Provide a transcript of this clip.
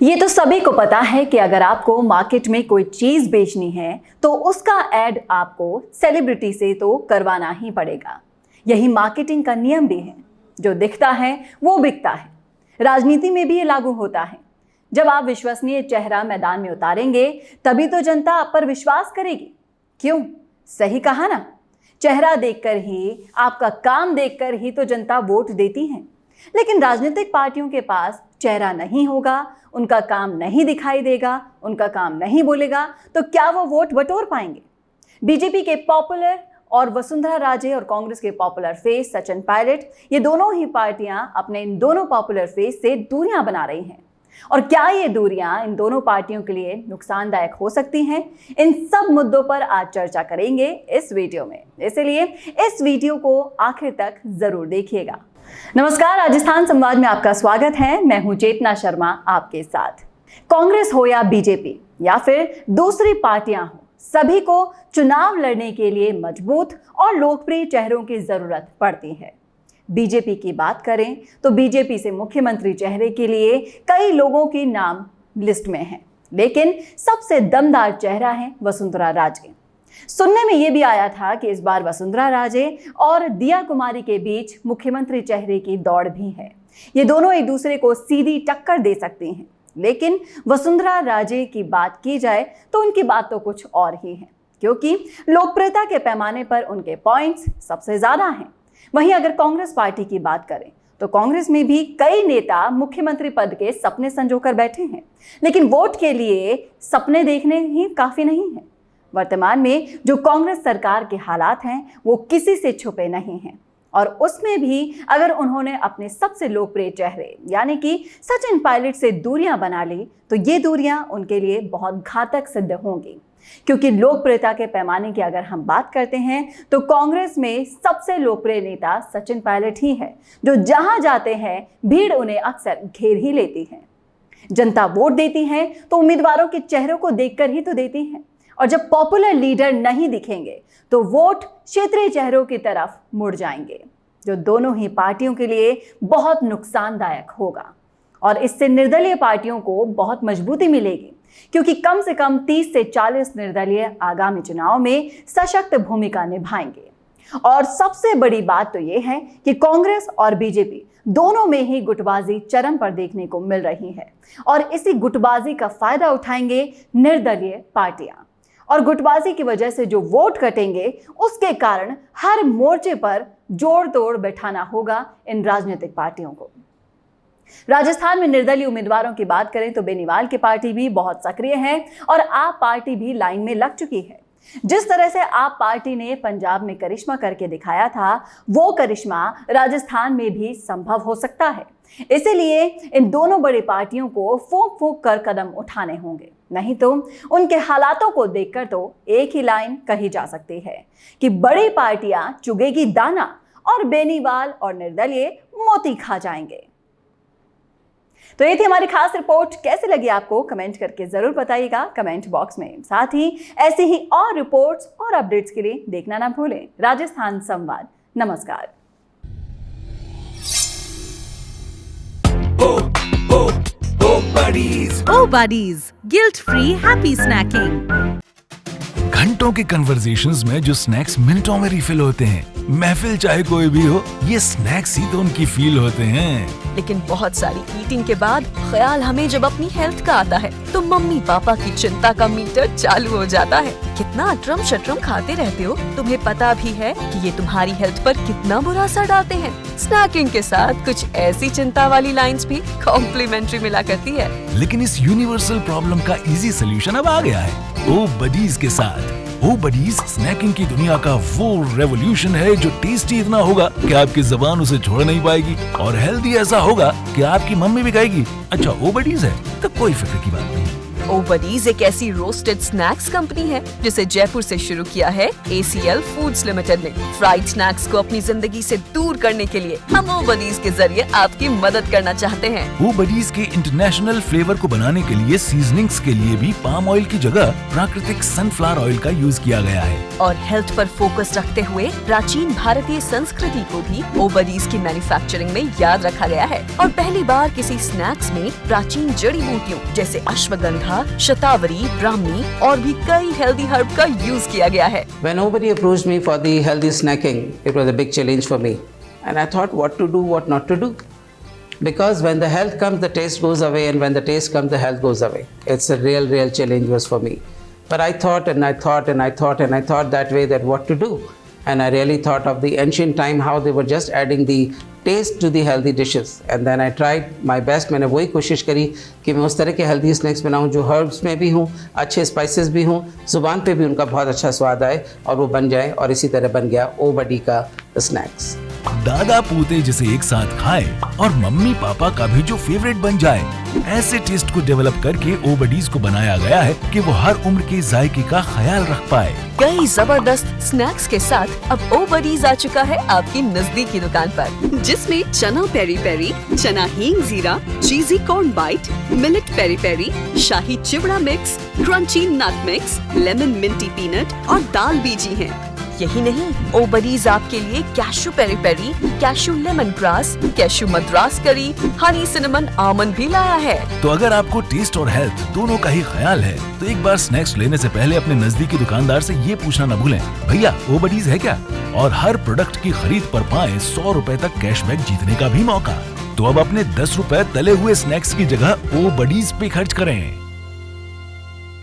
ये तो सभी को पता है कि अगर आपको मार्केट में कोई चीज बेचनी है तो उसका ऐड आपको सेलिब्रिटी से तो करवाना ही पड़ेगा। यही मार्केटिंग का नियम भी है, जो दिखता है वो बिकता है। राजनीति में भी ये लागू होता है। जब आप विश्वसनीय चेहरा मैदान में उतारेंगे तभी तो जनता आप पर विश्वास करेगी। क्यों? सही कहा ना, चेहरा देखकर ही, आपका काम देखकर ही तो जनता वोट देती है। लेकिन राजनीतिक पार्टियों के पास चेहरा नहीं होगा, उनका काम नहीं दिखाई देगा, उनका काम नहीं बोलेगा, तो क्या वो वोट बटोर पाएंगे? बीजेपी के पॉपुलर और वसुंधरा राजे और कांग्रेस के पॉपुलर फेस सचिन पायलट, ये दोनों ही पार्टियां अपने इन दोनों पॉपुलर फेस से दूरियां बना रही हैं। और क्या ये दूरियां इन दोनों पार्टियों के लिए नुकसानदायक हो सकती हैं? इन सब मुद्दों पर आज चर्चा करेंगे इस वीडियो में, इसलिए इस वीडियो को आखिर तक जरूर देखिएगा। नमस्कार, राजस्थान संवाद में आपका स्वागत है। मैं हूं चेतना शर्मा आपके साथ। कांग्रेस हो या बीजेपी या फिर दूसरी पार्टियां हो, सभी को चुनाव लड़ने के लिए मजबूत और लोकप्रिय चेहरों की जरूरत पड़ती है। बीजेपी की बात करें तो बीजेपी से मुख्यमंत्री चेहरे के लिए कई लोगों के नाम लिस्ट में हैं, लेकिन सबसे दमदार चेहरा है वसुंधरा राजे। सुनने में यह भी आया था कि इस बार वसुंधरा राजे और दिया कुमारी के बीच मुख्यमंत्री चेहरे की दौड़ भी है। ये दोनों एक दूसरे को सीधी टक्कर दे सकती हैं। लेकिन वसुंधरा राजे की बात की जाए तो उनकी बात तो कुछ और ही है, क्योंकि लोकप्रियता के पैमाने पर उनके पॉइंट्स सबसे ज्यादा हैं। वहीं अगर कांग्रेस पार्टी की बात करें तो कांग्रेस में भी कई नेता मुख्यमंत्री पद के सपने संजोकर बैठे हैं, लेकिन वोट के लिए सपने देखने ही काफी नहीं है। वर्तमान में जो कांग्रेस सरकार के हालात हैं वो किसी से छुपे नहीं हैं, और उसमें भी अगर उन्होंने अपने सबसे लोकप्रिय चेहरे यानी कि सचिन पायलट से दूरियां बना ली तो ये दूरियां उनके लिए बहुत घातक सिद्ध होंगी। क्योंकि लोकप्रियता के पैमाने की अगर हम बात करते हैं तो कांग्रेस में सबसे लोकप्रिय नेता सचिन पायलट ही है, जो जहां जाते हैं भीड़ उन्हें अक्सर घेर ही लेती है। जनता वोट देती है तो उम्मीदवारों के चेहरों को देखकर ही तो देती है, और जब पॉपुलर लीडर नहीं दिखेंगे तो वोट क्षेत्रीय चेहरों की तरफ मुड़ जाएंगे, जो दोनों ही पार्टियों के लिए बहुत नुकसानदायक होगा। और इससे निर्दलीय पार्टियों को बहुत मजबूती मिलेगी, क्योंकि कम से कम 30 से 40 निर्दलीय आगामी चुनाव में सशक्त भूमिका निभाएंगे। और सबसे बड़ी बात तो यह है कि कांग्रेस और बीजेपी दोनों में ही गुटबाजी चरम पर देखने को मिल रही है, और इसी गुटबाजी का फायदा उठाएंगे निर्दलीय पार्टियां। और गुटबाजी की वजह से जो वोट कटेंगे उसके कारण हर मोर्चे पर जोड़ तोड़ बैठाना होगा इन राजनीतिक पार्टियों को। राजस्थान में निर्दलीय उम्मीदवारों की बात करें तो बेनीवाल की पार्टी भी बहुत सक्रिय है और आप पार्टी भी लाइन में लग चुकी है। जिस तरह से आप पार्टी ने पंजाब में करिश्मा करके दिखाया था, वो करिश्मा राजस्थान में भी संभव हो सकता है। इसीलिए इन दोनों बड़ी पार्टियों को फूंक फूंक कर कदम उठाने होंगे, नहीं तो उनके हालातों को देखकर तो एक ही लाइन कही जा सकती है कि बड़ी पार्टियां चुगेगी दाना और बेनीवाल और निर्दलीय मोती खा जाएंगे। तो ये थी हमारी खास रिपोर्ट। कैसे लगी आपको कमेंट करके जरूर बताइएगा कमेंट बॉक्स में। साथ ही ऐसी ही और रिपोर्ट्स और अपडेट्स के लिए देखना ना भूलें राजस्थान संवाद। नमस्कार। Oh buddies, guilt free happy snacking. घंटों के कन्वर्सेशंस में जो स्नैक्स मिनटों में रिफिल होते हैं, महफिल चाहे कोई भी हो, ये स्नैक्स ही तो उनकी फील होते हैं। लेकिन बहुत सारी ईटिंग के बाद ख्याल हमें जब अपनी हेल्थ का आता है तो मम्मी पापा की चिंता का मीटर चालू हो जाता है। कितना अटरम शटरम खाते रहते हो, तुम्हें पता भी है कि ये तुम्हारी हेल्थ पर कितना बुरा असर डालते हैं। स्नैकिंग के साथ कुछ ऐसी चिंता वाली लाइंस भी कॉम्प्लीमेंट्री मिला करती है। लेकिन इस यूनिवर्सल प्रॉब्लम का इजी सोल्यूशन अब आ गया है ओ बडीज के साथ। ओ बडीज स्नैकिंग की दुनिया का वो रेवोल्यूशन है जो टेस्टी इतना होगा कि आपकी जुबान उसे छोड़ नहीं पाएगी, और हेल्दी ऐसा होगा कि आपकी मम्मी भी कहेगी अच्छा ओ बडीज है तो कोई फिक्र की बात नहीं। ओ बडीज एक ऐसी रोस्टेड स्नैक्स कंपनी है जिसे जयपुर से शुरू किया है ACL फूड्स लिमिटेड ने। फ्राइड स्नैक्स को अपनी जिंदगी से दूर करने के लिए हम ओ बडीज के जरिए आपकी मदद करना चाहते हैं। ओ बडीज के इंटरनेशनल फ्लेवर को बनाने के लिए सीजनिंग्स के लिए भी पाम ऑयल की जगह प्राकृतिक सनफ्लावर ऑयल का यूज किया गया है। और हेल्थ पर फोकस रखते हुए प्राचीन भारतीय संस्कृति को भी ओ बडीज की मैन्युफैक्चरिंग में याद रखा गया है। और पहली बार किसी स्नैक्स में प्राचीन जड़ी बूटियों जैसे अश्वगंधा, शतावरी, ब्राह्मी और भी कई हेल्दी हर्ब का यूज किया गया है। When nobody approached me for the healthy snacking, it was a big challenge for me. And I thought what to do, what not to do. Because when the health comes, the taste goes away, and when the taste comes, the health goes away. It's a real challenge was for me. But I thought and I thought and I thought and I thought that way that what to do. And I really thought of the ancient time how they were just adding the taste to the healthy dishes. And then I tried my best. मैंने वही कोशिश करी कि मैं उस तरह के healthy snacks बनाऊं जो herbs में भी हूँ, अच्छे spices भी हूँ, जुबान पे भी उनका बहुत अच्छा स्वाद आए और वो बन जाए। और इसी तरह बन गया ओ बडी का स्नैक्स। दादा पोते जिसे एक साथ खाए और मम्मी पापा का भी जो फेवरेट बन जाए, ऐसे टेस्ट को डेवलप करके ओ बडीज को बनाया गया है कि वो हर उम्र के जायके का ख्याल रख पाए। कई जबरदस्त स्नैक्स के साथ अब ओ बडीज आ चुका है आपकी नजदीकी दुकान पर, जिसमें चना पेरी पेरी, चना हींग जीरा, cheesy corn bite, millet peri peri, शाही चिवड़ा mix, crunchy nut mix, lemon minty peanut और दाल बीजी हैं। यही नहीं, ओ बडीज आपके लिए cashew peri peri, cashew lemongrass, cashew Madras curry, honey cinnamon almond भी लाया है। तो अगर आपको टेस्ट और हेल्थ दोनों का ही ख्याल है तो एक बार स्नैक्स लेने से पहले अपने नजदीकी दुकानदार से ये पूछना न भूलें, भैया ओ बडीज है क्या? और हर प्रोडक्ट की खरीद पर पाएं 100 रुपए तक कैशबैक जीतने का भी मौका। तो अब अपने 10 रुपए तले हुए स्नैक्स की जगह ओ बडीज पे खर्च करें।